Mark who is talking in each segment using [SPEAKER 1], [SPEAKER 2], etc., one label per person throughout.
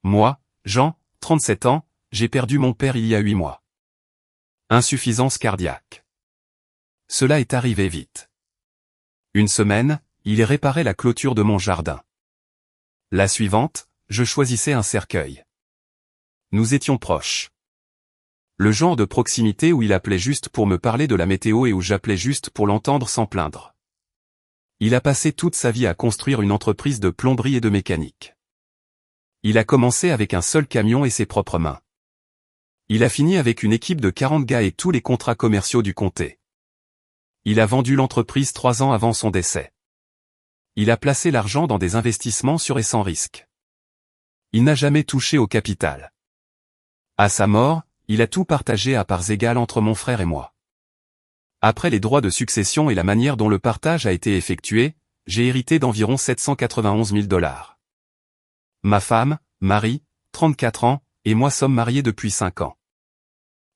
[SPEAKER 1] Moi, Jean, 37 ans, j'ai perdu mon père il y a 8 mois. Insuffisance cardiaque. Cela est arrivé vite. Une semaine, il réparait la clôture de mon jardin. La suivante, je choisissais un cercueil. Nous étions proches. Le genre de proximité où il appelait juste pour me parler de la météo et où j'appelais juste pour l'entendre sans plaindre. Il a passé toute sa vie à construire une entreprise de plomberie et de mécanique. Il a commencé avec un seul camion et ses propres mains. Il a fini avec une équipe de 40 gars et tous les contrats commerciaux du comté. Il a vendu l'entreprise 3 ans avant son décès. Il a placé l'argent dans des investissements sûrs et sans risque. Il n'a jamais touché au capital. À sa mort, il a tout partagé à parts égales entre mon frère et moi. Après les droits de succession et la manière dont le partage a été effectué, j'ai hérité d'environ 791 000 $. Ma femme, Marie, 34 ans, et moi sommes mariés depuis 5 ans.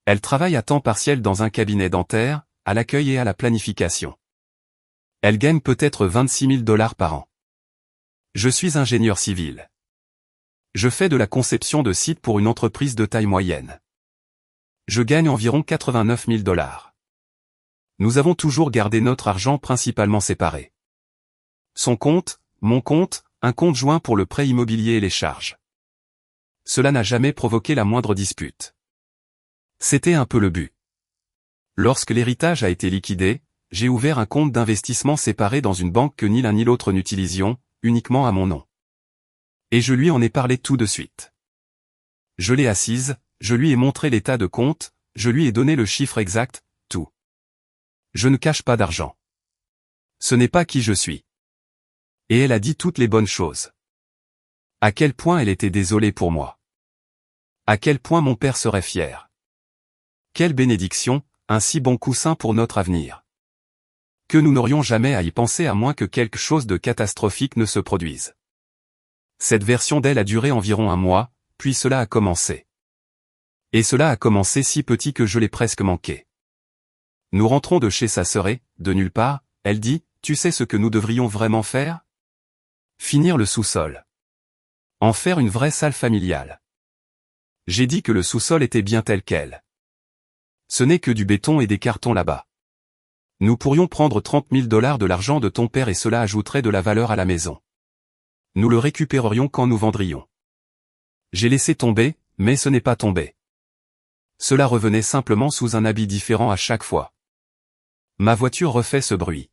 [SPEAKER 1] Elle travaille à temps partiel dans un cabinet dentaire, à l'accueil et à la planification. Elle gagne peut-être 26 000 $ par an. Je suis ingénieur civil. Je fais de la conception de sites pour une entreprise de taille moyenne. Je gagne environ 89 000 $. Nous avons toujours gardé notre argent principalement séparé. Son compte, mon compte, un compte joint pour le prêt immobilier et les charges. Cela n'a jamais provoqué la moindre dispute. C'était un peu le but. Lorsque l'héritage a été liquidé, j'ai ouvert un compte d'investissement séparé dans une banque que ni l'un ni l'autre n'utilisions, uniquement à mon nom. Et je lui en ai parlé tout de suite. Je l'ai assise, je lui ai montré l'état de compte, je lui ai donné le chiffre exact, tout. Je ne cache pas d'argent. Ce n'est pas qui je suis. Et elle a dit toutes les bonnes choses. À quel point elle était désolée pour moi. À quel point mon père serait fier. Quelle bénédiction, un si bon coussin pour notre avenir. Que nous n'aurions jamais à y penser à moins que quelque chose de catastrophique ne se produise. Cette version d'elle a duré environ 1 mois, puis cela a commencé. Et cela a commencé si petit que je l'ai presque manqué. Nous rentrons de chez sa sœur et, de nulle part, elle dit, « Tu sais ce que nous devrions vraiment faire ? Finir le sous-sol. En faire une vraie salle familiale. » J'ai dit que le sous-sol était bien tel quel. Ce n'est que du béton et des cartons là-bas. Nous pourrions prendre 30 000 $ de l'argent de ton père et cela ajouterait de la valeur à la maison. Nous le récupérerions quand nous vendrions. J'ai laissé tomber, mais ce n'est pas tombé. Cela revenait simplement sous un habit différent à chaque fois. Ma voiture refait ce bruit.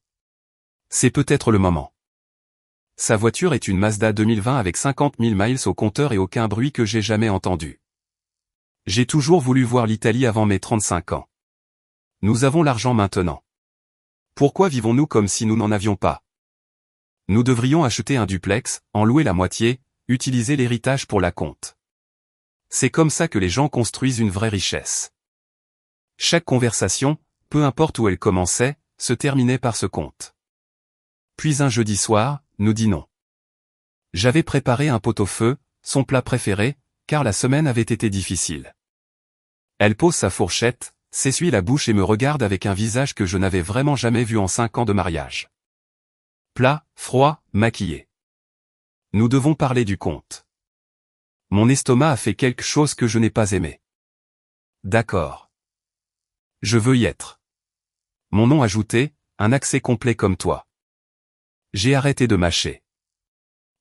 [SPEAKER 1] C'est peut-être le moment. Sa voiture est une Mazda 2020 avec 50 000 miles au compteur et aucun bruit que j'ai jamais entendu. J'ai toujours voulu voir l'Italie avant mes 35 ans. Nous avons l'argent maintenant. Pourquoi vivons-nous comme si nous n'en avions pas? Nous devrions acheter un duplex, en louer la moitié, utiliser l'héritage pour la compte. C'est comme ça que les gens construisent une vraie richesse. Chaque conversation, peu importe où elle commençait, se terminait par ce compte. Puis un jeudi soir, nous dînons. J'avais préparé un pot-au-feu, son plat préféré, car la semaine avait été difficile. Elle pose sa fourchette, s'essuie la bouche et me regarde avec un visage que je n'avais vraiment jamais vu en 5 ans de mariage. Plat, froid, maquillé. Nous devons parler du compte. Mon estomac a fait quelque chose que je n'ai pas aimé. D'accord. Je veux y être. Mon nom ajouté, un accès complet comme toi. J'ai arrêté de mâcher.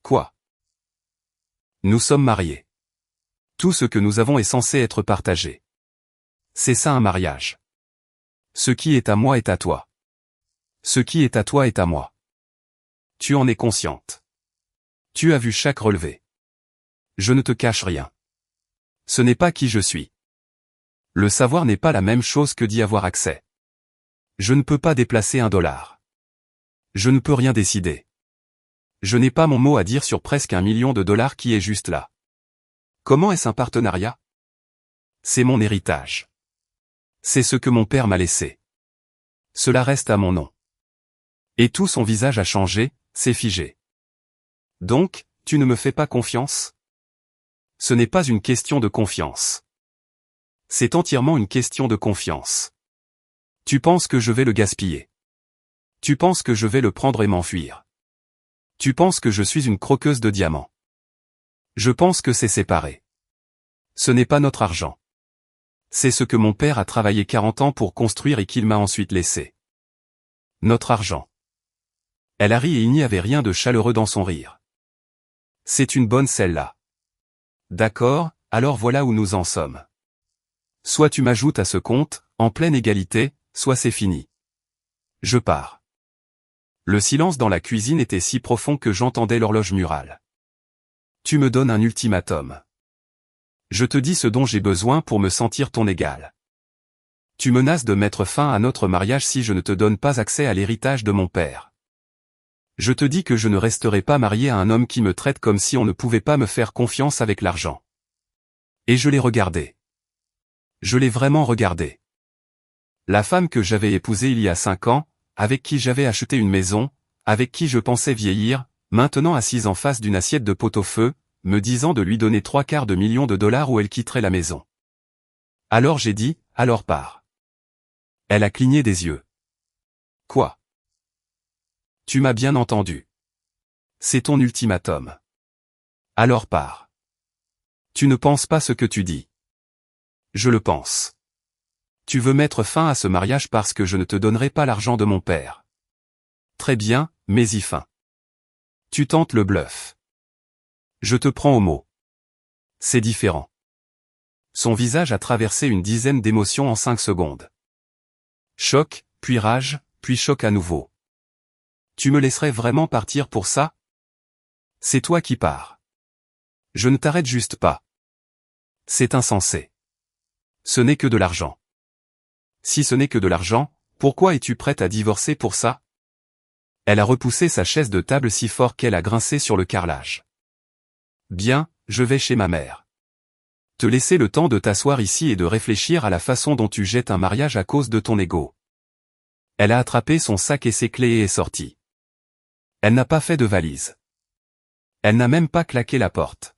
[SPEAKER 1] Quoi? Nous sommes mariés. Tout ce que nous avons est censé être partagé. C'est ça un mariage. Ce qui est à moi est à toi. Ce qui est à toi est à moi. Tu en es consciente. Tu as vu chaque relevé. Je ne te cache rien. Ce n'est pas qui je suis. Le savoir n'est pas la même chose que d'y avoir accès. Je ne peux pas déplacer $1. Je ne peux rien décider. Je n'ai pas mon mot à dire sur presque $1 million qui est juste là. Comment est-ce un partenariat? C'est mon héritage. C'est ce que mon père m'a laissé. Cela reste à mon nom. Et tout son visage a changé, c'est figé. Donc, tu ne me fais pas confiance? Ce n'est pas une question de confiance. C'est entièrement une question de confiance. Tu penses que je vais le gaspiller. Tu penses que je vais le prendre et m'enfuir. Tu penses que je suis une croqueuse de diamants. Je pense que c'est séparé. Ce n'est pas notre argent. C'est ce que mon père a travaillé 40 ans pour construire et qu'il m'a ensuite laissé. Notre argent. Elle a ri et il n'y avait rien de chaleureux dans son rire. C'est une bonne celle-là. D'accord, alors voilà où nous en sommes. Soit tu m'ajoutes à ce compte, en pleine égalité, soit c'est fini. Je pars. Le silence dans la cuisine était si profond que j'entendais l'horloge murale. Tu me donnes un ultimatum. Je te dis ce dont j'ai besoin pour me sentir ton égal. Tu menaces de mettre fin à notre mariage si je ne te donne pas accès à l'héritage de mon père. Je te dis que je ne resterai pas marié à un homme qui me traite comme si on ne pouvait pas me faire confiance avec l'argent. Et je l'ai regardé. Je l'ai vraiment regardé. La femme que j'avais épousée il y a 5 ans, avec qui j'avais acheté une maison, avec qui je pensais vieillir, maintenant assise en face d'une assiette de pot-au-feu, me disant de lui donner 3/4 million de dollars ou elle quitterait la maison. Alors j'ai dit, alors pars. Elle a cligné des yeux. Quoi? Tu m'as bien entendu. C'est ton ultimatum. Alors pars. Tu ne penses pas ce que tu dis. Je le pense. Tu veux mettre fin à ce mariage parce que je ne te donnerai pas l'argent de mon père. Très bien, mais y fin. Tu tentes le bluff. Je te prends au mot. C'est différent. Son visage a traversé une dizaine d'émotions en 5 secondes. Choc, puis rage, puis choc à nouveau. Tu me laisserais vraiment partir pour ça? C'est toi qui pars. Je ne t'arrête juste pas. C'est insensé. Ce n'est que de l'argent. Si ce n'est que de l'argent, pourquoi es-tu prête à divorcer pour ça? Elle a repoussé sa chaise de table si fort qu'elle a grincé sur le carrelage. Bien, je vais chez ma mère. Te laisser le temps de t'asseoir ici et de réfléchir à la façon dont tu jettes un mariage à cause de ton ego. Elle a attrapé son sac et ses clés et est sortie. Elle n'a pas fait de valise. Elle n'a même pas claqué la porte.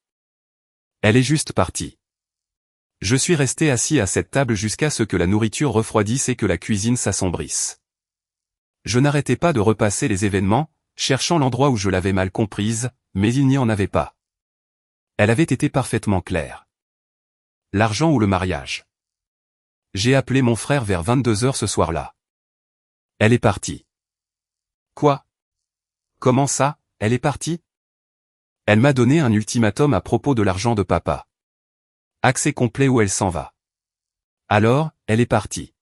[SPEAKER 1] Elle est juste partie. Je suis resté assis à cette table jusqu'à ce que la nourriture refroidisse et que la cuisine s'assombrisse. Je n'arrêtais pas de repasser les événements, cherchant l'endroit où je l'avais mal comprise, mais il n'y en avait pas. Elle avait été parfaitement claire. L'argent ou le mariage. J'ai appelé mon frère vers 22h ce soir-là. Elle est partie. Quoi? Comment ça, elle est partie? Elle m'a donné un ultimatum à propos de l'argent de papa. Accès complet où elle s'en va. Alors, elle est partie.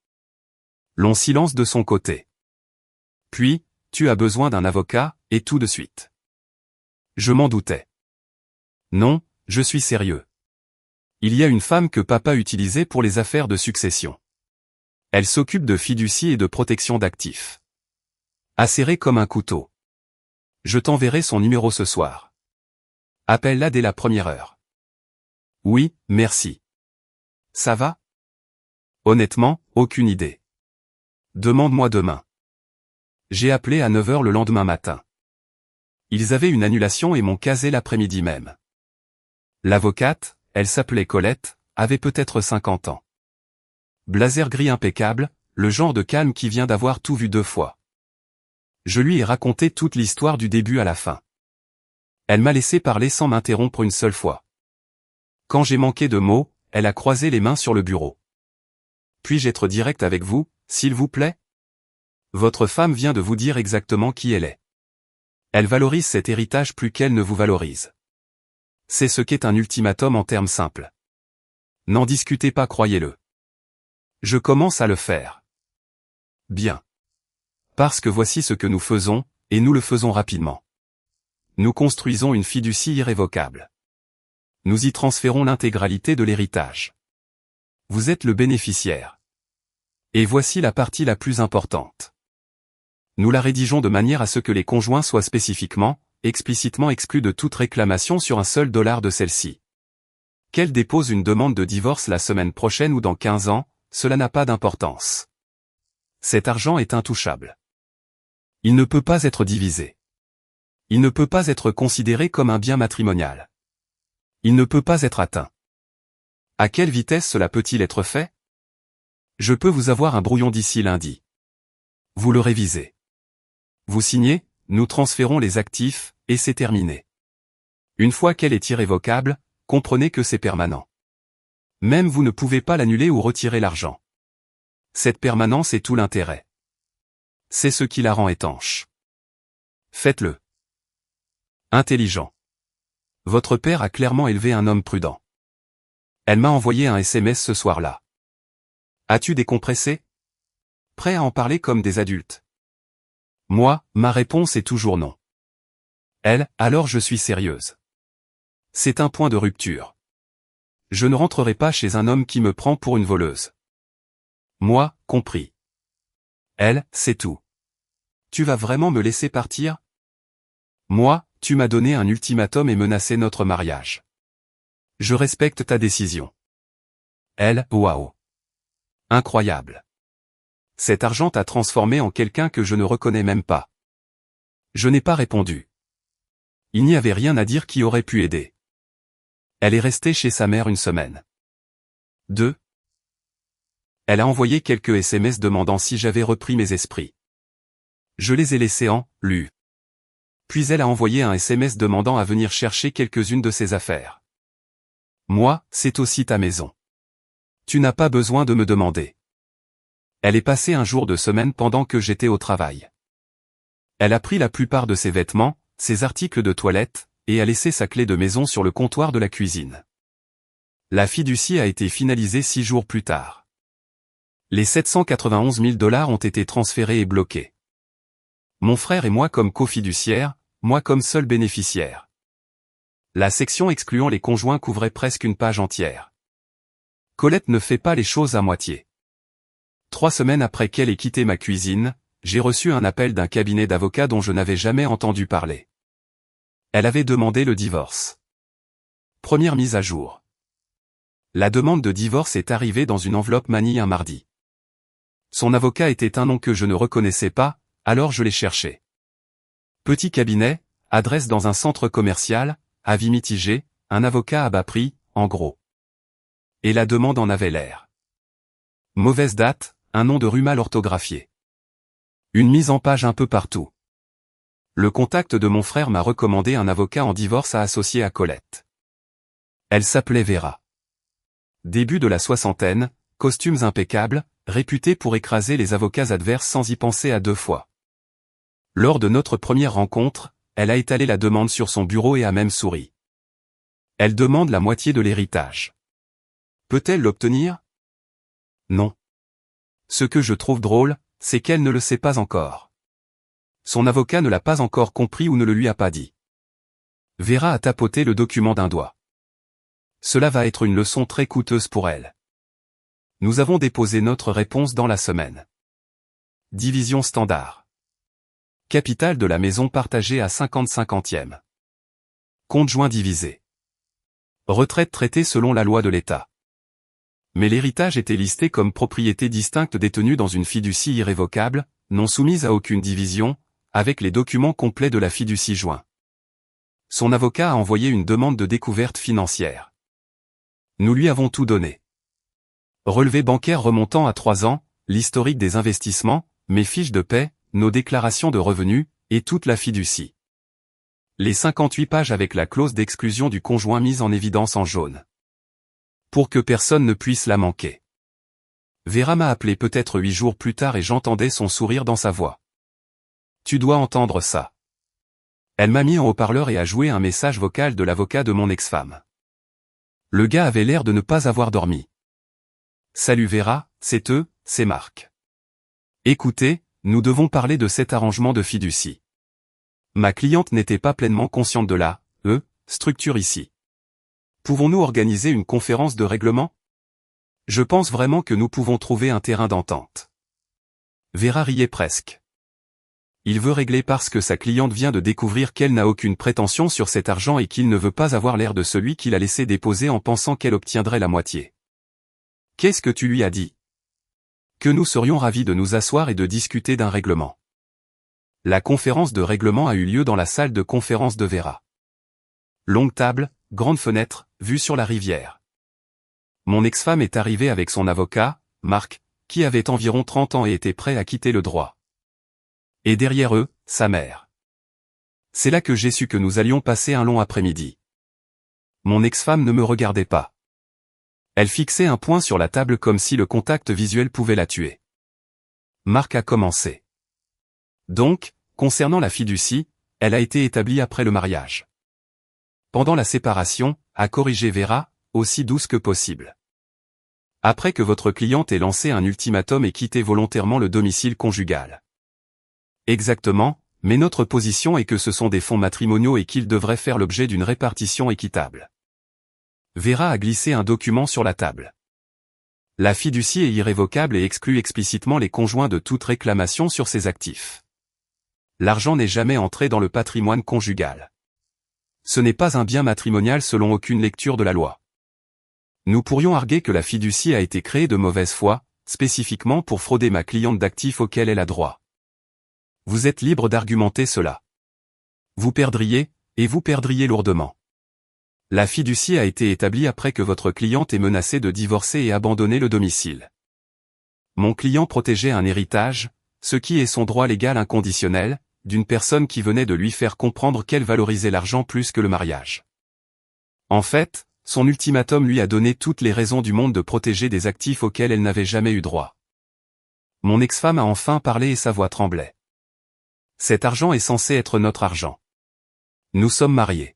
[SPEAKER 1] Long silence de son côté. Puis, tu as besoin d'un avocat, et tout de suite. Je m'en doutais. Non, je suis sérieux. Il y a une femme que papa utilisait pour les affaires de succession. Elle s'occupe de fiducie et de protection d'actifs. Acérée comme un couteau. Je t'enverrai son numéro ce soir. Appelle-la dès la première heure. Oui, merci. Ça va? Honnêtement, aucune idée. Demande-moi demain. J'ai appelé à 9h le lendemain matin. Ils avaient une annulation et m'ont casé l'après-midi même. L'avocate, elle s'appelait Colette, avait peut-être 50 ans. Blazer gris impeccable, le genre de calme qui vient d'avoir tout vu 2 fois. Je lui ai raconté toute l'histoire du début à la fin. Elle m'a laissé parler sans m'interrompre une seule fois. Quand j'ai manqué de mots, elle a croisé les mains sur le bureau. Puis-je être direct avec vous, s'il vous plaît? Votre femme vient de vous dire exactement qui elle est. Elle valorise cet héritage plus qu'elle ne vous valorise. C'est ce qu'est un ultimatum en termes simples. N'en discutez pas, croyez-le. Je commence à le faire. Bien. Parce que voici ce que nous faisons, et nous le faisons rapidement. Nous construisons une fiducie irrévocable. Nous y transférons l'intégralité de l'héritage. Vous êtes le bénéficiaire. Et voici la partie la plus importante. Nous la rédigeons de manière à ce que les conjoints soient spécifiquement, explicitement exclus de toute réclamation sur un seul dollar de celle-ci. Qu'elle dépose une demande de divorce la semaine prochaine ou dans 15 ans, cela n'a pas d'importance. Cet argent est intouchable. Il ne peut pas être divisé. Il ne peut pas être considéré comme un bien matrimonial. Il ne peut pas être atteint. À quelle vitesse cela peut-il être fait? Je peux vous avoir un brouillon d'ici lundi. Vous le révisez. Vous signez, nous transférons les actifs, et c'est terminé. Une fois qu'elle est irrévocable, comprenez que c'est permanent. Même vous ne pouvez pas l'annuler ou retirer l'argent. Cette permanence est tout l'intérêt. C'est ce qui la rend étanche. Faites-le. Intelligent. Votre père a clairement élevé un homme prudent. Elle m'a envoyé un SMS ce soir-là. As-tu décompressé? Prêt à en parler comme des adultes? Moi, ma réponse est toujours non. Elle, alors je suis sérieuse. C'est un point de rupture. Je ne rentrerai pas chez un homme qui me prend pour une voleuse. Moi, compris. Elle, c'est tout. Tu vas vraiment me laisser partir? Moi, tu m'as donné un ultimatum et menacé notre mariage. Je respecte ta décision. Elle, waouh. Incroyable. Cet argent t'a transformé en quelqu'un que je ne reconnais même pas. Je n'ai pas répondu. Il n'y avait rien à dire qui aurait pu aider. Elle est restée chez sa mère une semaine. 2. Elle a envoyé quelques SMS demandant si j'avais repris mes esprits. Je les ai laissés en « lus ». Puis elle a envoyé un SMS demandant à venir chercher quelques-unes de ses affaires. Moi, c'est aussi ta maison. Tu n'as pas besoin de me demander. Elle est passée un jour de semaine pendant que j'étais au travail. Elle a pris la plupart de ses vêtements, ses articles de toilette, et a laissé sa clé de maison sur le comptoir de la cuisine. La fiducie a été finalisée 6 jours plus tard. Les 791 000 $ ont été transférés et bloqués. Mon frère et moi comme cofiduciaires, moi comme seul bénéficiaire. La section excluant les conjoints couvrait presque une page entière. Colette ne fait pas les choses à moitié. 3 semaines après qu'elle ait quitté ma cuisine, j'ai reçu un appel d'un cabinet d'avocats dont je n'avais jamais entendu parler. Elle avait demandé le divorce. Première mise à jour. La demande de divorce est arrivée dans une enveloppe Manille un mardi. Son avocat était un nom que je ne reconnaissais pas, alors je l'ai cherché. Petit cabinet, adresse dans un centre commercial, avis mitigé, un avocat à bas prix, en gros. Et la demande en avait l'air. Mauvaise date, un nom de rue mal orthographié. Une mise en page un peu partout. Le contact de mon frère m'a recommandé un avocat en divorce à associer à Colette. Elle s'appelait Vera. Début de la soixantaine, costumes impeccables, réputée pour écraser les avocats adverses sans y penser à 2 fois. Lors de notre première rencontre, elle a étalé la demande sur son bureau et a même souri. Elle demande la moitié de l'héritage. Peut-elle l'obtenir? Non. Ce que je trouve drôle, c'est qu'elle ne le sait pas encore. Son avocat ne l'a pas encore compris ou ne le lui a pas dit. Vera a tapoté le document d'un doigt. Cela va être une leçon très coûteuse pour elle. Nous avons déposé notre réponse dans la semaine. Division standard. Capital de la maison partagée à 50/50. Compte joint divisé. Retraite traitée selon la loi de l'État. Mais l'héritage était listé comme propriété distincte détenue dans une fiducie irrévocable, non soumise à aucune division, avec les documents complets de la fiducie joint. Son avocat a envoyé une demande de découverte financière. Nous lui avons tout donné. Relevé bancaire remontant à 3 ans, l'historique des investissements, mes fiches de paie, nos déclarations de revenus, et toute la fiducie. Les 58 pages avec la clause d'exclusion du conjoint mise en évidence en jaune. Pour que personne ne puisse la manquer. Vera m'a appelé peut-être 8 jours plus tard et j'entendais son sourire dans sa voix. Tu dois entendre ça. Elle m'a mis en haut-parleur et a joué un message vocal de l'avocat de mon ex-femme. Le gars avait l'air de ne pas avoir dormi. Salut Vera, c'est eux, c'est Marc. Écoutez, nous devons parler de cet arrangement de fiducie. Ma cliente n'était pas pleinement consciente de la structure ici. Pouvons-nous organiser une conférence de règlement? Je pense vraiment que nous pouvons trouver un terrain d'entente. Vera riait presque. Il veut régler parce que sa cliente vient de découvrir qu'elle n'a aucune prétention sur cet argent et qu'il ne veut pas avoir l'air de celui qui l'a laissé déposer en pensant qu'elle obtiendrait la moitié. Qu'est-ce que tu lui as dit? Que nous serions ravis de nous asseoir et de discuter d'un règlement. La conférence de règlement a eu lieu dans la salle de conférence de Vera. Longue table, grande fenêtre, vue sur la rivière. Mon ex-femme est arrivée avec son avocat, Marc, qui avait environ 30 ans et était prêt à quitter le droit. Et derrière eux, sa mère. C'est là que j'ai su que nous allions passer un long après-midi. Mon ex-femme ne me regardait pas. Elle fixait un poing sur la table comme si le contact visuel pouvait la tuer. Marc a commencé. Donc, concernant la fiducie, elle a été établie après le mariage. Pendant la séparation, a corrigé Vera, aussi douce que possible. Après que votre cliente ait lancé un ultimatum et quitté volontairement le domicile conjugal. Exactement, mais notre position est que ce sont des fonds matrimoniaux et qu'ils devraient faire l'objet d'une répartition équitable. Vera a glissé un document sur la table. La fiducie est irrévocable et exclut explicitement les conjoints de toute réclamation sur ses actifs. L'argent n'est jamais entré dans le patrimoine conjugal. Ce n'est pas un bien matrimonial selon aucune lecture de la loi. Nous pourrions arguer que la fiducie a été créée de mauvaise foi, spécifiquement pour frauder ma cliente d'actifs auxquels elle a droit. Vous êtes libre d'argumenter cela. Vous perdriez, et vous perdriez lourdement. La fiducie a été établie après que votre cliente ait menacé de divorcer et abandonner le domicile. Mon client protégeait un héritage, ce qui est son droit légal inconditionnel, d'une personne qui venait de lui faire comprendre qu'elle valorisait l'argent plus que le mariage. En fait, son ultimatum lui a donné toutes les raisons du monde de protéger des actifs auxquels elle n'avait jamais eu droit. Mon ex-femme a enfin parlé et sa voix tremblait. Cet argent est censé être notre argent. Nous sommes mariés.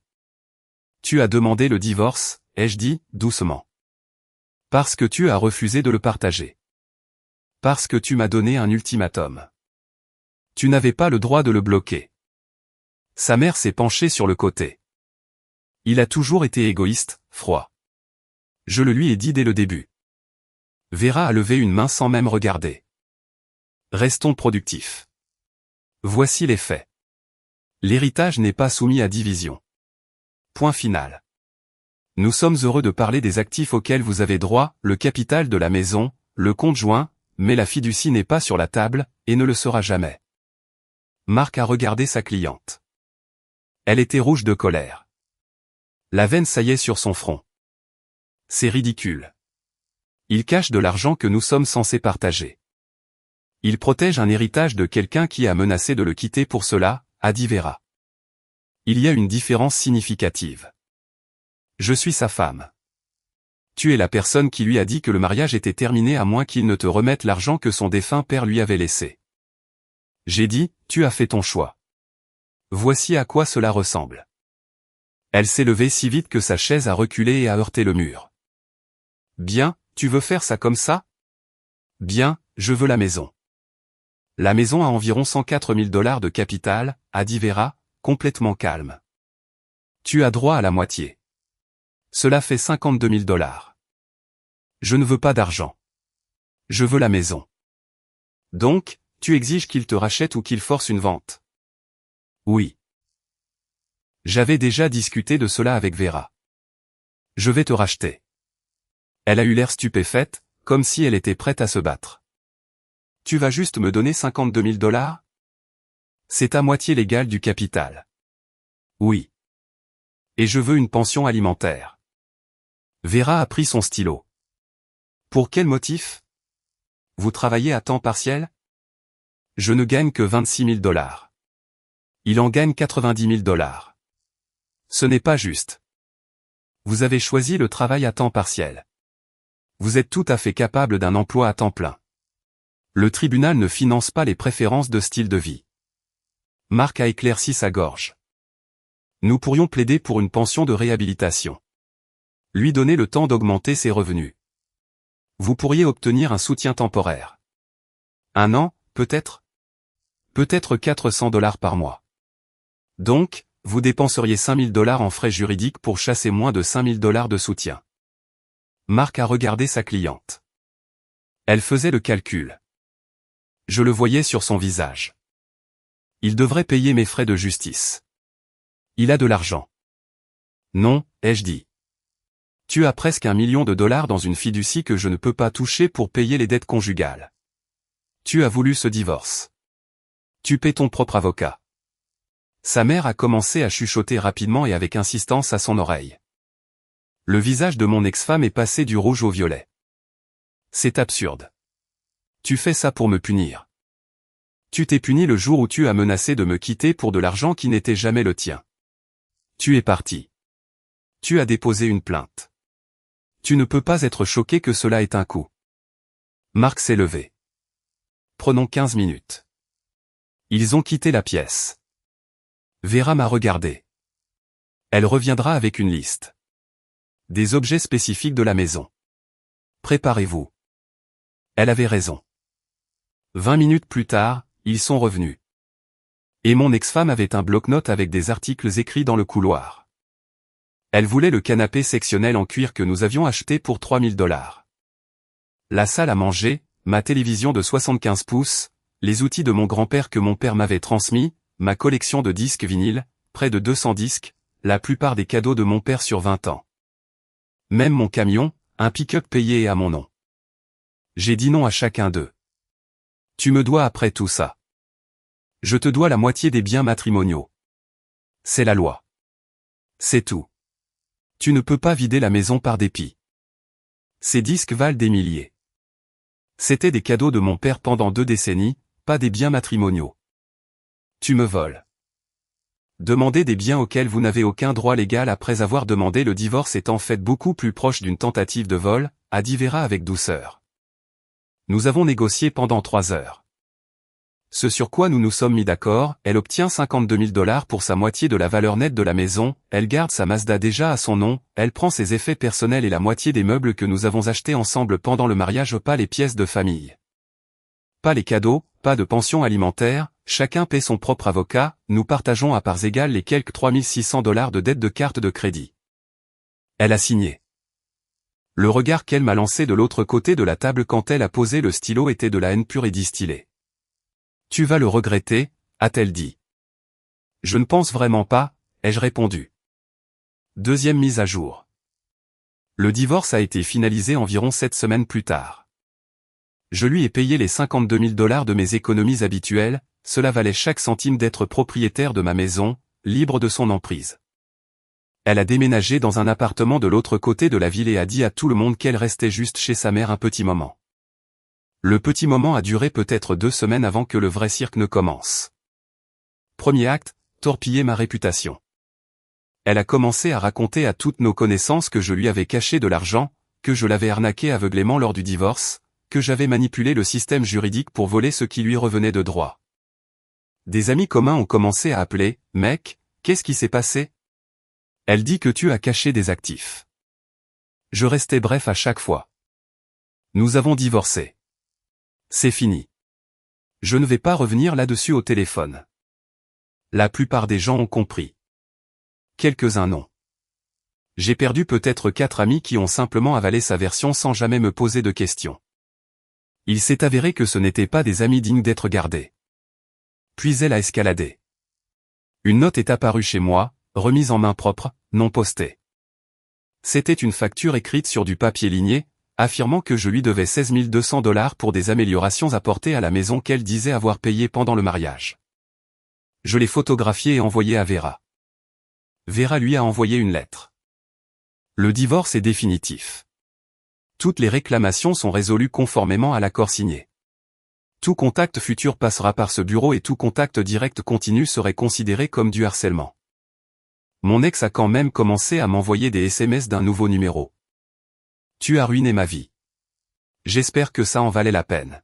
[SPEAKER 1] Tu as demandé le divorce, ai-je dit, doucement. Parce que tu as refusé de le partager. Parce que tu m'as donné un ultimatum. Tu n'avais pas le droit de le bloquer. Sa mère s'est penchée sur le côté. Il a toujours été égoïste, froid. Je le lui ai dit dès le début. Vera a levé une main sans même regarder. Restons productifs. Voici les faits. L'héritage n'est pas soumis à division. Point final. Nous sommes heureux de parler des actifs auxquels vous avez droit, le capital de la maison, le compte joint, mais la fiducie n'est pas sur la table, et ne le sera jamais. Marc a regardé sa cliente. Elle était rouge de colère. La veine saillait sur son front. C'est ridicule. Il cache de l'argent que nous sommes censés partager. Il protège un héritage de quelqu'un qui a menacé de le quitter pour cela, a dit Vera. Il y a une différence significative. Je suis sa femme. Tu es la personne qui lui a dit que le mariage était terminé à moins qu'il ne te remette l'argent que son défunt père lui avait laissé. J'ai dit, tu as fait ton choix. Voici à quoi cela ressemble. Elle s'est levée si vite que sa chaise a reculé et a heurté le mur. Bien, tu veux faire ça comme ça? Bien, je veux la maison. La maison a environ 104 000 $ de capital, a dit Vera, complètement calme. Tu as droit à la moitié. Cela fait 52 000 $. Je ne veux pas d'argent. Je veux la maison. Donc, tu exiges qu'il te rachète ou qu'il force une vente? Oui. J'avais déjà discuté de cela avec Vera. Je vais te racheter. Elle a eu l'air stupéfaite, comme si elle était prête à se battre. Tu vas juste me donner 52 000 $? C'est à moitié l'égal du capital. Oui. Et je veux une pension alimentaire. Vera a pris son stylo. Pour quel motif? Vous travaillez à temps partiel? Je ne gagne que 26 000 $. Il en gagne 90 000 $. Ce n'est pas juste. Vous avez choisi le travail à temps partiel. Vous êtes tout à fait capable d'un emploi à temps plein. Le tribunal ne finance pas les préférences de style de vie. Marc a éclairci sa gorge. Nous pourrions plaider pour une pension de réhabilitation. Lui donner le temps d'augmenter ses revenus. Vous pourriez obtenir un soutien temporaire. 1 an, peut-être? Peut-être 400 $ par mois. Donc, vous dépenseriez 5 000 $ en frais juridiques pour chasser moins de 5 000 $ de soutien. Marc a regardé sa cliente. Elle faisait le calcul. Je le voyais sur son visage. Il devrait payer mes frais de justice. Il a de l'argent. Non, ai-je dit. Tu as presque 1 million de $ dans une fiducie que je ne peux pas toucher pour payer les dettes conjugales. Tu as voulu ce divorce. Tu paies ton propre avocat. Sa mère a commencé à chuchoter rapidement et avec insistance à son oreille. Le visage de mon ex-femme est passé du rouge au violet. C'est absurde. Tu fais ça pour me punir. Tu t'es puni le jour où tu as menacé de me quitter pour de l'argent qui n'était jamais le tien. Tu es parti. Tu as déposé une plainte. Tu ne peux pas être choqué que cela ait un coût. Marc s'est levé. Prenons 15 minutes. Ils ont quitté la pièce. Vera m'a regardé. Elle reviendra avec une liste. Des objets spécifiques de la maison. Préparez-vous. Elle avait raison. 20 minutes plus tard, ils sont revenus. Et mon ex-femme avait un bloc-notes avec des articles écrits dans le couloir. Elle voulait le canapé sectionnel en cuir que nous avions acheté pour $3000. La salle à manger, ma télévision de 75 pouces, les outils de mon grand-père que mon père m'avait transmis, ma collection de disques vinyles, près de 200 disques, la plupart des cadeaux de mon père sur 20 ans. Même mon camion, un pick-up payé à mon nom. J'ai dit non à chacun d'eux. Tu me dois après tout ça. Je te dois la moitié des biens matrimoniaux. C'est la loi. C'est tout. Tu ne peux pas vider la maison par dépit. Ces disques valent des milliers. C'étaient des cadeaux de mon père pendant 2 décennies, pas des biens matrimoniaux. Tu me voles. Demander des biens auxquels vous n'avez aucun droit légal après avoir demandé le divorce est en fait beaucoup plus proche d'une tentative de vol, a dit Vera avec douceur. Nous avons négocié pendant 3 heures. Ce sur quoi nous nous sommes mis d'accord, elle obtient $52 000 pour sa moitié de la valeur nette de la maison, elle garde sa Mazda déjà à son nom, elle prend ses effets personnels et la moitié des meubles que nous avons achetés ensemble pendant le mariage, pas les pièces de famille. Pas les cadeaux, pas de pension alimentaire, chacun paie son propre avocat, nous partageons à parts égales les quelques $3600 de dette de carte de crédit. Elle a signé. Le regard qu'elle m'a lancé de l'autre côté de la table quand elle a posé le stylo était de la haine pure et distillée. Tu vas le regretter, a-t-elle dit. Je ne pense vraiment pas, ai-je répondu. Deuxième mise à jour. Le divorce a été finalisé environ 7 semaines plus tard. Je lui ai payé les $52 000 de mes économies habituelles, cela valait chaque centime d'être propriétaire de ma maison, libre de son emprise. Elle a déménagé dans un appartement de l'autre côté de la ville et a dit à tout le monde qu'elle restait juste chez sa mère un petit moment. Le petit moment a duré peut-être 2 semaines avant que le vrai cirque ne commence. Premier acte, torpiller ma réputation. Elle a commencé à raconter à toutes nos connaissances que je lui avais caché de l'argent, que je l'avais arnaqué aveuglément lors du divorce, que j'avais manipulé le système juridique pour voler ce qui lui revenait de droit. Des amis communs ont commencé à appeler, « Mec, qu'est-ce qui s'est passé ?» Elle dit que tu as caché des actifs. Je restais bref à chaque fois. Nous avons divorcé. C'est fini. Je ne vais pas revenir là-dessus au téléphone. La plupart des gens ont compris. Quelques-uns non. J'ai perdu peut-être 4 amis qui ont simplement avalé sa version sans jamais me poser de questions. Il s'est avéré que ce n'étaient pas des amis dignes d'être gardés. Puis elle a escaladé. Une note est apparue chez moi, remise en main propre, non postée. C'était une facture écrite sur du papier ligné, affirmant que je lui devais $16 200 pour des améliorations apportées à la maison qu'elle disait avoir payées pendant le mariage. Je l'ai photographiée et envoyée à Vera. Vera lui a envoyé une lettre. Le divorce est définitif. Toutes les réclamations sont résolues conformément à l'accord signé. Tout contact futur passera par ce bureau et tout contact direct continu serait considéré comme du harcèlement. Mon ex a quand même commencé à m'envoyer des SMS d'un nouveau numéro. Tu as ruiné ma vie. J'espère que ça en valait la peine.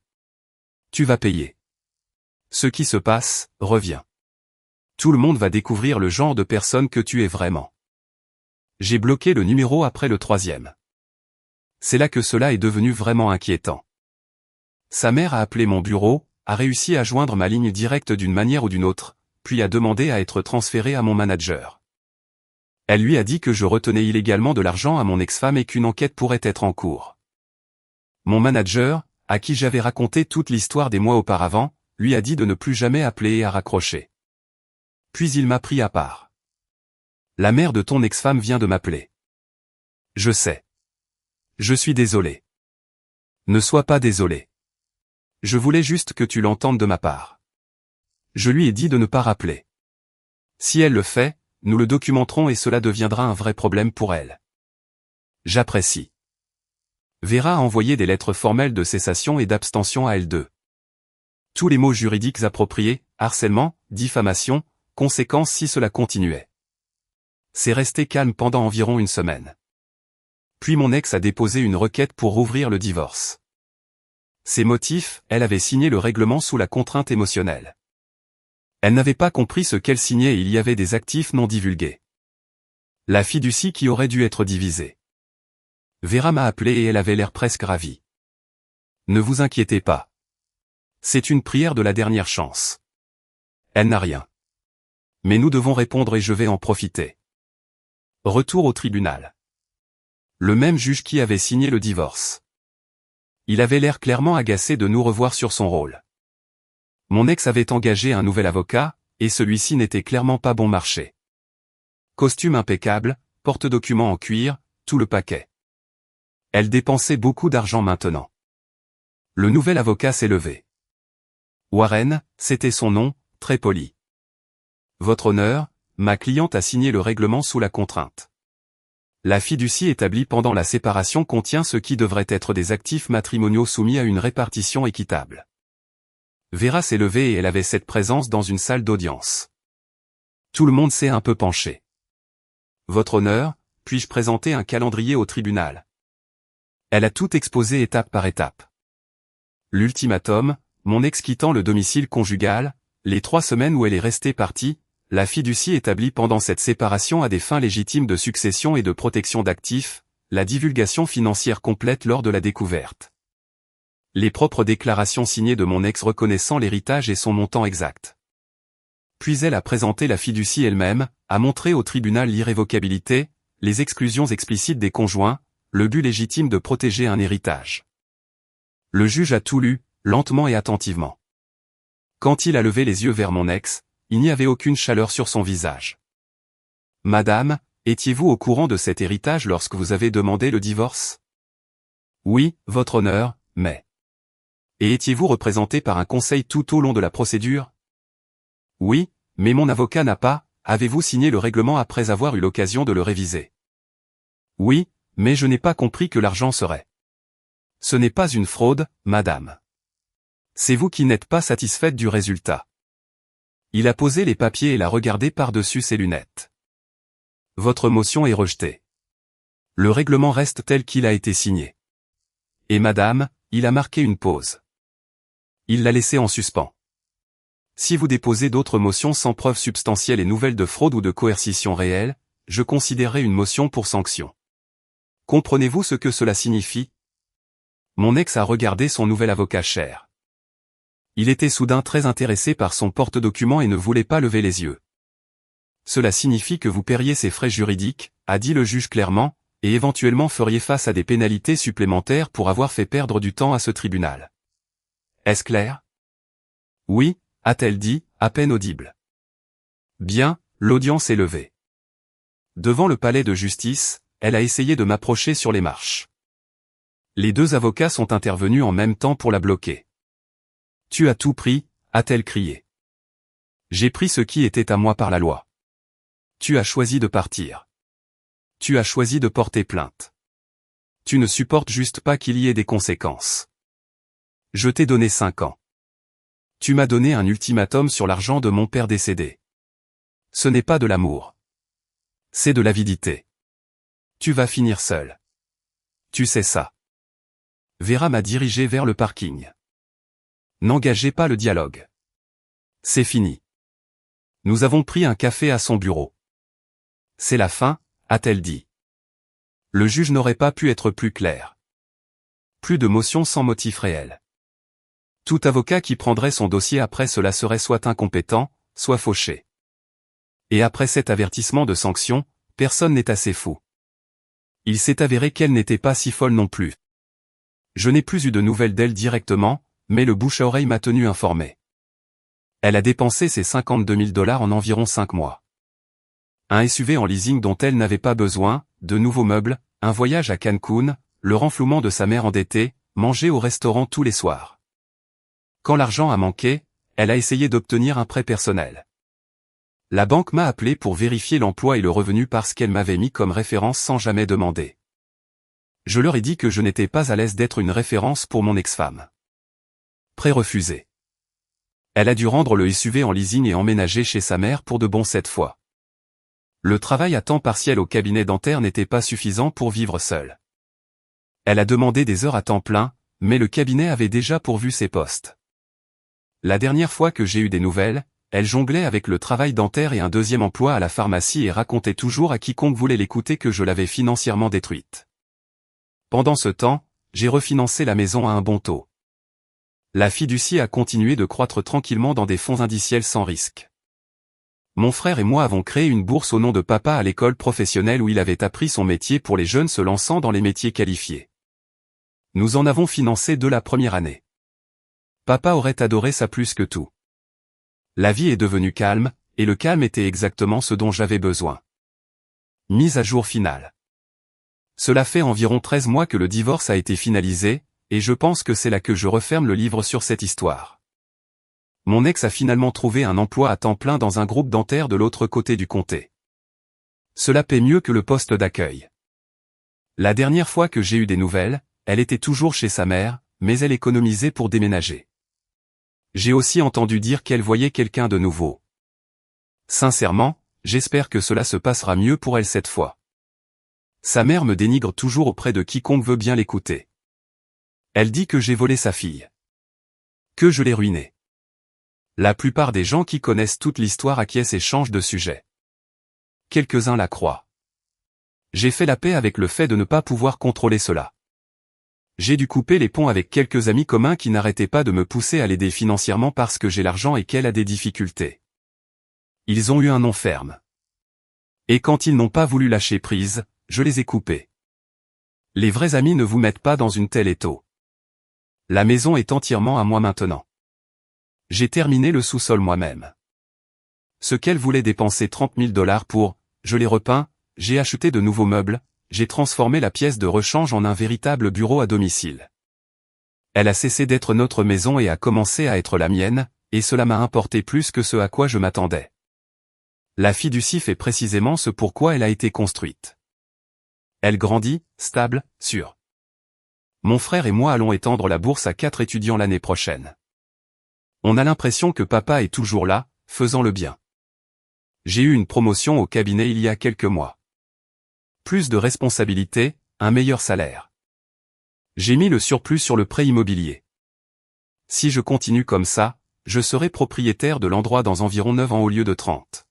[SPEAKER 1] Tu vas payer. Ce qui se passe, revient. Tout le monde va découvrir le genre de personne que tu es vraiment. J'ai bloqué le numéro après le 3e. C'est là que cela est devenu vraiment inquiétant. Sa mère a appelé mon bureau, a réussi à joindre ma ligne directe d'une manière ou d'une autre, puis a demandé à être transférée à mon manager. Elle lui a dit que je retenais illégalement de l'argent à mon ex-femme et qu'une enquête pourrait être en cours. Mon manager, à qui j'avais raconté toute l'histoire des mois auparavant, lui a dit de ne plus jamais appeler et a raccroché. Puis il m'a pris à part. La mère de ton ex-femme vient de m'appeler. Je sais. Je suis désolé. Ne sois pas désolé. Je voulais juste que tu l'entendes de ma part. Je lui ai dit de ne pas rappeler. Si elle le fait, nous le documenterons et cela deviendra un vrai problème pour elle. J'apprécie. Vera a envoyé des lettres formelles de cessation et d'abstention à L2. Tous les mots juridiques appropriés, harcèlement, diffamation, conséquences si cela continuait. C'est resté calme pendant environ une semaine. Puis mon ex a déposé une requête pour rouvrir le divorce. Ses motifs, elle avait signé le règlement sous la contrainte émotionnelle. Elle n'avait pas compris ce qu'elle signait et il y avait des actifs non divulgués. La fiducie qui aurait dû être divisée. Vera m'a appelé et elle avait l'air presque ravie. Ne vous inquiétez pas. C'est une prière de la dernière chance. Elle n'a rien. Mais nous devons répondre et je vais en profiter. Retour au tribunal. Le même juge qui avait signé le divorce. Il avait l'air clairement agacé de nous revoir sur son rôle. Mon ex avait engagé un nouvel avocat, et celui-ci n'était clairement pas bon marché. Costume impeccable, porte-documents en cuir, tout le paquet. Elle dépensait beaucoup d'argent maintenant. Le nouvel avocat s'est levé. Warren, c'était son nom, très poli. Votre honneur, ma cliente a signé le règlement sous la contrainte. La fiducie établie pendant la séparation contient ce qui devrait être des actifs matrimoniaux soumis à une répartition équitable. Vera s'est levée et elle avait cette présence dans une salle d'audience. Tout le monde s'est un peu penché. Votre honneur, puis-je présenter un calendrier au tribunal? Elle a tout exposé étape par étape. L'ultimatum, mon ex quittant le domicile conjugal, les 3 semaines où elle est restée partie, la fiducie établie pendant cette séparation à des fins légitimes de succession et de protection d'actifs, la divulgation financière complète lors de la découverte. Les propres déclarations signées de mon ex reconnaissant l'héritage et son montant exact. Puis elle a présenté la fiducie elle-même, a montré au tribunal l'irrévocabilité, les exclusions explicites des conjoints, le but légitime de protéger un héritage. Le juge a tout lu, lentement et attentivement. Quand il a levé les yeux vers mon ex, il n'y avait aucune chaleur sur son visage. Madame, étiez-vous au courant de cet héritage lorsque vous avez demandé le divorce? Oui, votre honneur, mais... Et étiez-vous représenté par un conseil tout au long de la procédure? Oui, mais mon avocat n'a pas. Avez-vous signé le règlement après avoir eu l'occasion de le réviser? Oui, mais je n'ai pas compris que l'argent serait. Ce n'est pas une fraude, madame. C'est vous qui n'êtes pas satisfaite du résultat. Il a posé les papiers et l'a regardé par-dessus ses lunettes. Votre motion est rejetée. Le règlement reste tel qu'il a été signé. Et madame, il a marqué une pause. Il l'a laissé en suspens. Si vous déposez d'autres motions sans preuve substantielle et nouvelles de fraude ou de coercition réelle, je considérerai une motion pour sanction. Comprenez-vous ce que cela signifie? Mon ex a regardé son nouvel avocat cher. Il était soudain très intéressé par son porte-document et ne voulait pas lever les yeux. Cela signifie que vous paieriez ses frais juridiques, a dit le juge clairement, et éventuellement feriez face à des pénalités supplémentaires pour avoir fait perdre du temps à ce tribunal. Est-ce clair? Oui, a-t-elle dit, à peine audible. Bien, l'audience est levée. Devant le palais de justice, elle a essayé de m'approcher sur les marches. Les 2 avocats sont intervenus en même temps pour la bloquer. Tu as tout pris, a-t-elle crié. J'ai pris ce qui était à moi par la loi. Tu as choisi de partir. Tu as choisi de porter plainte. Tu ne supportes juste pas qu'il y ait des conséquences. Je t'ai donné 5 ans. Tu m'as donné un ultimatum sur l'argent de mon père décédé. Ce n'est pas de l'amour. C'est de l'avidité. Tu vas finir seul. Tu sais ça. Vera m'a dirigé vers le parking. N'engagez pas le dialogue. C'est fini. Nous avons pris un café à son bureau. C'est la fin, a-t-elle dit. Le juge n'aurait pas pu être plus clair. Plus de motion sans motif réel. Tout avocat qui prendrait son dossier après cela serait soit incompétent, soit fauché. Et après cet avertissement de sanction, personne n'est assez fou. Il s'est avéré qu'elle n'était pas si folle non plus. Je n'ai plus eu de nouvelles d'elle directement, mais le bouche-à-oreille m'a tenu informé. Elle a dépensé ses 52 000 $ en environ 5 mois. Un SUV en leasing dont elle n'avait pas besoin, de nouveaux meubles, un voyage à Cancun, le renflouement de sa mère endettée, manger au restaurant tous les soirs. Quand l'argent a manqué, elle a essayé d'obtenir un prêt personnel. La banque m'a appelé pour vérifier l'emploi et le revenu parce qu'elle m'avait mis comme référence sans jamais demander. Je leur ai dit que je n'étais pas à l'aise d'être une référence pour mon ex-femme. Prêt refusé. Elle a dû rendre le SUV en leasing et emménager chez sa mère pour de bon cette fois. Le travail à temps partiel au cabinet dentaire n'était pas suffisant pour vivre seule. Elle a demandé des heures à temps plein, mais le cabinet avait déjà pourvu ses postes. La dernière fois que j'ai eu des nouvelles, elle jonglait avec le travail dentaire et un deuxième emploi à la pharmacie et racontait toujours à quiconque voulait l'écouter que je l'avais financièrement détruite. Pendant ce temps, j'ai refinancé la maison à un bon taux. La fiducie a continué de croître tranquillement dans des fonds indiciels sans risque. Mon frère et moi avons créé une bourse au nom de papa à l'école professionnelle où il avait appris son métier pour les jeunes se lançant dans les métiers qualifiés. Nous en avons financé 2 la première année. Papa aurait adoré ça plus que tout. La vie est devenue calme, et le calme était exactement ce dont j'avais besoin. Mise à jour finale. Cela fait environ 13 mois que le divorce a été finalisé, et je pense que c'est là que je referme le livre sur cette histoire. Mon ex a finalement trouvé un emploi à temps plein dans un groupe dentaire de l'autre côté du comté. Cela paie mieux que le poste d'accueil. La dernière fois que j'ai eu des nouvelles, elle était toujours chez sa mère, mais elle économisait pour déménager. J'ai aussi entendu dire qu'elle voyait quelqu'un de nouveau. Sincèrement, j'espère que cela se passera mieux pour elle cette fois. Sa mère me dénigre toujours auprès de quiconque veut bien l'écouter. Elle dit que j'ai volé sa fille. Que je l'ai ruinée. La plupart des gens qui connaissent toute l'histoire acquiescent et changent de sujet. Quelques-uns la croient. J'ai fait la paix avec le fait de ne pas pouvoir contrôler cela. J'ai dû couper les ponts avec quelques amis communs qui n'arrêtaient pas de me pousser à l'aider financièrement parce que j'ai l'argent et qu'elle a des difficultés. Ils ont eu un nom ferme. Et quand ils n'ont pas voulu lâcher prise, je les ai coupés. Les vrais amis ne vous mettent pas dans une telle étau. La maison est entièrement à moi maintenant. J'ai terminé le sous-sol moi-même. Ce qu'elle voulait dépenser $30 000 pour, je l'ai repeint, j'ai acheté de nouveaux meubles, j'ai transformé la pièce de rechange en un véritable bureau à domicile. Elle a cessé d'être notre maison et a commencé à être la mienne, et cela m'a importé plus que ce à quoi je m'attendais. La fiducie fait précisément ce pourquoi elle a été construite. Elle grandit, stable, sûre. Mon frère et moi allons étendre la bourse à 4 étudiants l'année prochaine. On a l'impression que papa est toujours là, faisant le bien. J'ai eu une promotion au cabinet il y a quelques mois. Plus de responsabilités, un meilleur salaire. J'ai mis le surplus sur le prêt immobilier. Si je continue comme ça, je serai propriétaire de l'endroit dans environ 9 ans au lieu de 30.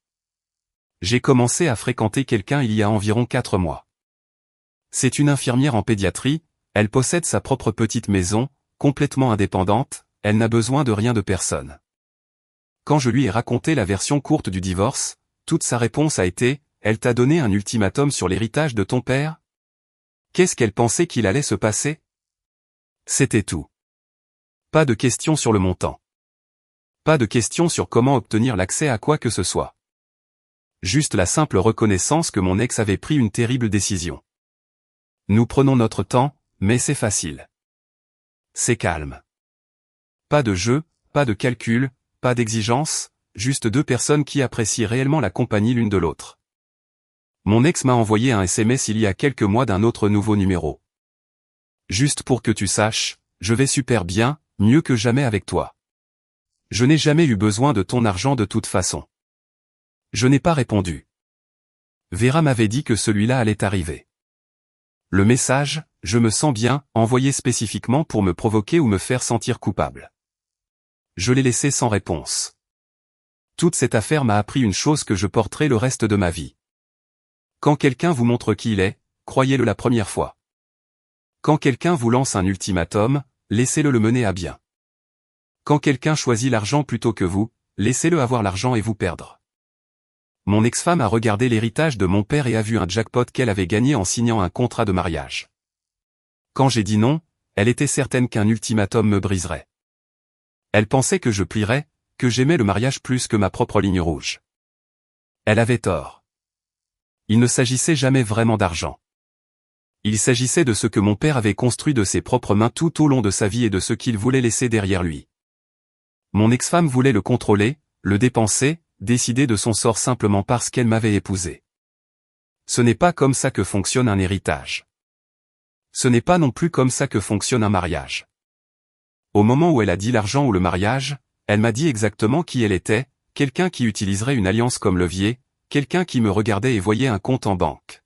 [SPEAKER 1] J'ai commencé à fréquenter quelqu'un il y a environ 4 mois. C'est une infirmière en pédiatrie, elle possède sa propre petite maison, complètement indépendante, elle n'a besoin de rien de personne. Quand je lui ai raconté la version courte du divorce, toute sa réponse a été « Elle t'a donné un ultimatum sur l'héritage de ton père ?» Qu'est-ce qu'elle pensait qu'il allait se passer? C'était tout. Pas de questions sur le montant. Pas de questions sur comment obtenir l'accès à quoi que ce soit. Juste la simple reconnaissance que mon ex avait pris une terrible décision. Nous prenons notre temps, mais c'est facile. C'est calme. Pas de jeu, pas de calcul, pas d'exigence, juste 2 personnes qui apprécient réellement la compagnie l'une de l'autre. Mon ex m'a envoyé un SMS il y a quelques mois d'un autre nouveau numéro. Juste pour que tu saches, je vais super bien, mieux que jamais avec toi. Je n'ai jamais eu besoin de ton argent de toute façon. Je n'ai pas répondu. Vera m'avait dit que celui-là allait arriver. Le message, je me sens bien, envoyé spécifiquement pour me provoquer ou me faire sentir coupable. Je l'ai laissé sans réponse. Toute cette affaire m'a appris une chose que je porterai le reste de ma vie. Quand quelqu'un vous montre qui il est, croyez-le la première fois. Quand quelqu'un vous lance un ultimatum, laissez-le le mener à bien. Quand quelqu'un choisit l'argent plutôt que vous, laissez-le avoir l'argent et vous perdre. Mon ex-femme a regardé l'héritage de mon père et a vu un jackpot qu'elle avait gagné en signant un contrat de mariage. Quand j'ai dit non, elle était certaine qu'un ultimatum me briserait. Elle pensait que je plierais, que j'aimais le mariage plus que ma propre ligne rouge. Elle avait tort. Il ne s'agissait jamais vraiment d'argent. Il s'agissait de ce que mon père avait construit de ses propres mains tout au long de sa vie et de ce qu'il voulait laisser derrière lui. Mon ex-femme voulait le contrôler, le dépenser, décider de son sort simplement parce qu'elle m'avait épousé. Ce n'est pas comme ça que fonctionne un héritage. Ce n'est pas non plus comme ça que fonctionne un mariage. Au moment où elle a dit l'argent ou le mariage, elle m'a dit exactement qui elle était, quelqu'un qui utiliserait une alliance comme levier, quelqu'un qui me regardait et voyait un compte en banque.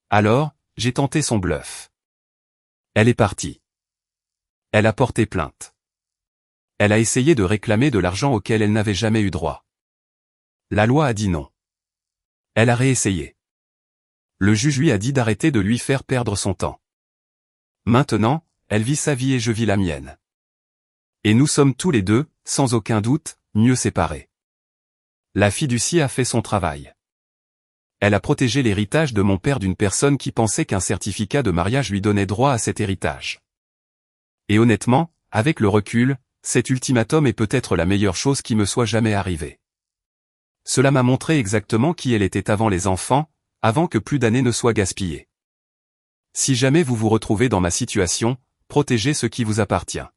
[SPEAKER 1] Alors, j'ai tenté son bluff. Elle est partie. Elle a porté plainte. Elle a essayé de réclamer de l'argent auquel elle n'avait jamais eu droit. La loi a dit non. Elle a réessayé. Le juge lui a dit d'arrêter de lui faire perdre son temps. Maintenant, elle vit sa vie et je vis la mienne. Et nous sommes tous les deux, sans aucun doute, mieux séparés. La fiducie a fait son travail. Elle a protégé l'héritage de mon père d'une personne qui pensait qu'un certificat de mariage lui donnait droit à cet héritage. Et honnêtement, avec le recul, cet ultimatum est peut-être la meilleure chose qui me soit jamais arrivée. Cela m'a montré exactement qui elle était avant les enfants, avant que plus d'années ne soient gaspillées. Si jamais vous vous retrouvez dans ma situation, protégez ce qui vous appartient.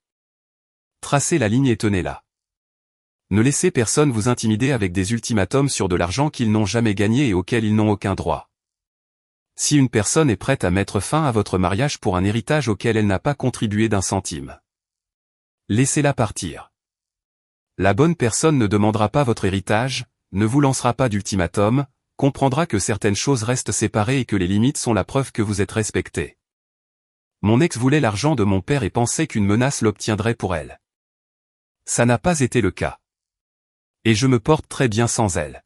[SPEAKER 1] Tracez la ligne et tenez-la. Ne laissez personne vous intimider avec des ultimatums sur de l'argent qu'ils n'ont jamais gagné et auquel ils n'ont aucun droit. Si une personne est prête à mettre fin à votre mariage pour un héritage auquel elle n'a pas contribué d'un centime, laissez-la partir. La bonne personne ne demandera pas votre héritage, ne vous lancera pas d'ultimatum, comprendra que certaines choses restent séparées et que les limites sont la preuve que vous êtes respecté. Mon ex voulait l'argent de mon père et pensait qu'une menace l'obtiendrait pour elle. Ça n'a pas été le cas. Et je me porte très bien sans elle.